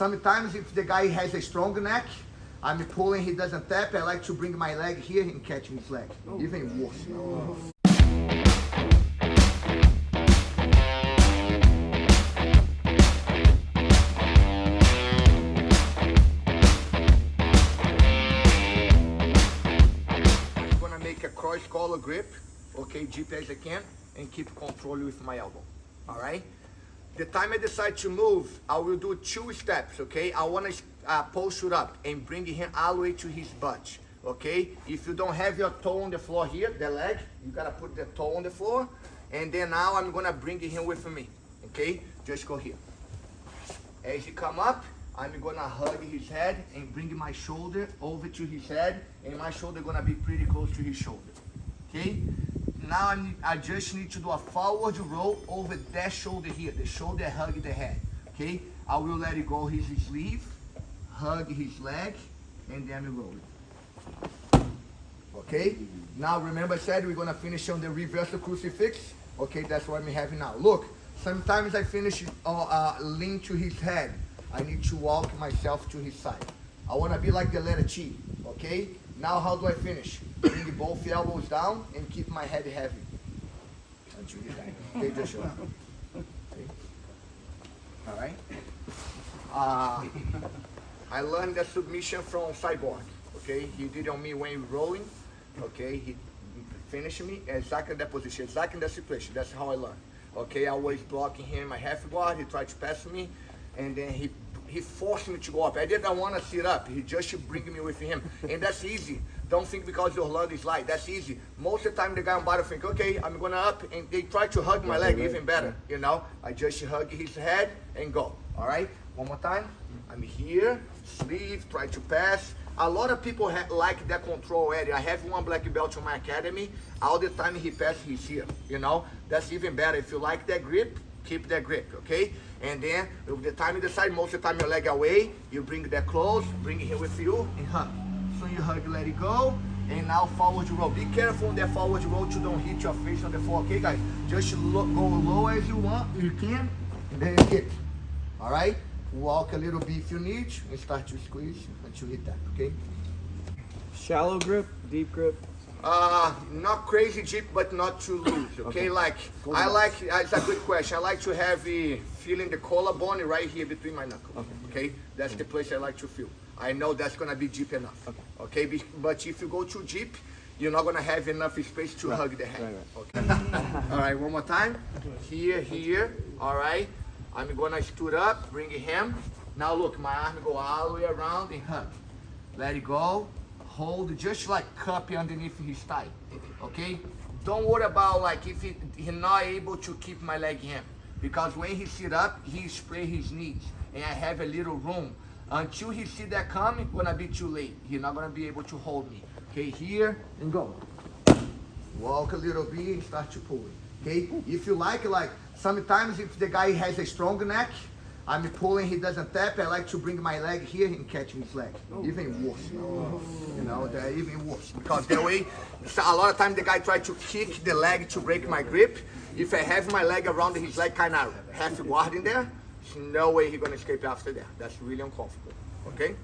Sometimes if the guy has a strong neck, I'm pulling, he doesn't tap, I like to bring my leg here and catch his leg. Even worse. I'm gonna make a cross collar grip, okay, deep as I can, and keep control with my elbow, all right? The time I decide to move, I will do 2 steps, okay? I want to posture up and bring him all the way to his butt, okay? If you don't have your toe on the floor here, the leg, you gotta put the toe on the floor, and then now I'm gonna bring him with me, okay? Just go here. As he come up, I'm gonna hug his head and bring my shoulder over to his head, and my shoulder gonna be pretty close to his shoulder, okay? Now I just need to do a forward roll over that shoulder here. The shoulder hug the head, okay? I will let it go his sleeve, hug his leg, and then roll it. Okay? Now remember I said we're gonna finish on the reverse crucifix. Okay, that's what I'm having now. Look, sometimes I finish lean to his head. I need to walk myself to his side. I wanna be like the letter T, okay? Now how do I finish? Bring both elbows down and keep my head heavy. Until you die. Okay, just show. Okay. All right. I learned the submission from Cyborg. Okay, he did on me when rolling. Okay, he finished me exactly in that position, exactly in that situation. That's how I learned. Okay, I was blocking him my half guard. He tried to pass me, and then he forced me to go up. I didn't want to sit up. He just bring me with him, and that's easy. Don't think because your leg is light. That's easy. Most of the time, the guy on bottom think, okay, I'm gonna up, and they try to hug my leg even better. You know, I just hug his head and go. All right, one more time. I'm here, sleeve, try to pass. A lot of people like that control area. I have one black belt in my academy. All the time he passes, he's here. You know, that's even better. If you like that grip, keep that grip, okay? And then, with the time you decide, most of the time your leg away, you bring that close, bring it here with you, and hug. So you hug, let it go, and now forward roll. Be careful on that forward roll to don't hit your face on the floor, okay, guys? Just go low as you want, you can, and then hit. All right? Walk a little bit if you need, and start to squeeze until you hit that, okay? Shallow grip, deep grip? Not crazy deep, but not too loose, okay? Like, it's a good question. I like to have feeling the collarbone right here between my knuckles, okay? That's the place I like to feel. I know that's gonna be deep enough, okay? But if you go too deep, you're not gonna have enough space to hug the head, okay? All right, one more time. Here, all right? I'm gonna stood up, bring him. Now look, my arm go all the way around and hug. Let it go. Hold just like cup underneath his thigh, okay? Don't worry about like if he's not able to keep my leg in, because when he sit up, he spray his knees, and I have a little room. Until he see that coming, gonna be too late. He's not gonna be able to hold me. Okay, here and go. Walk a little bit and start to pull it. Okay, if you like sometimes if the guy has a strong neck, I'm pulling, he doesn't tap, I like to bring my leg here and catch his leg. Even worse. You know, they're even worse. Because that way, a lot of times the guy tries to kick the leg to break my grip. If I have my leg around his leg kind of half guard in there, there's no way he's going to escape after that. That's really uncomfortable. Okay?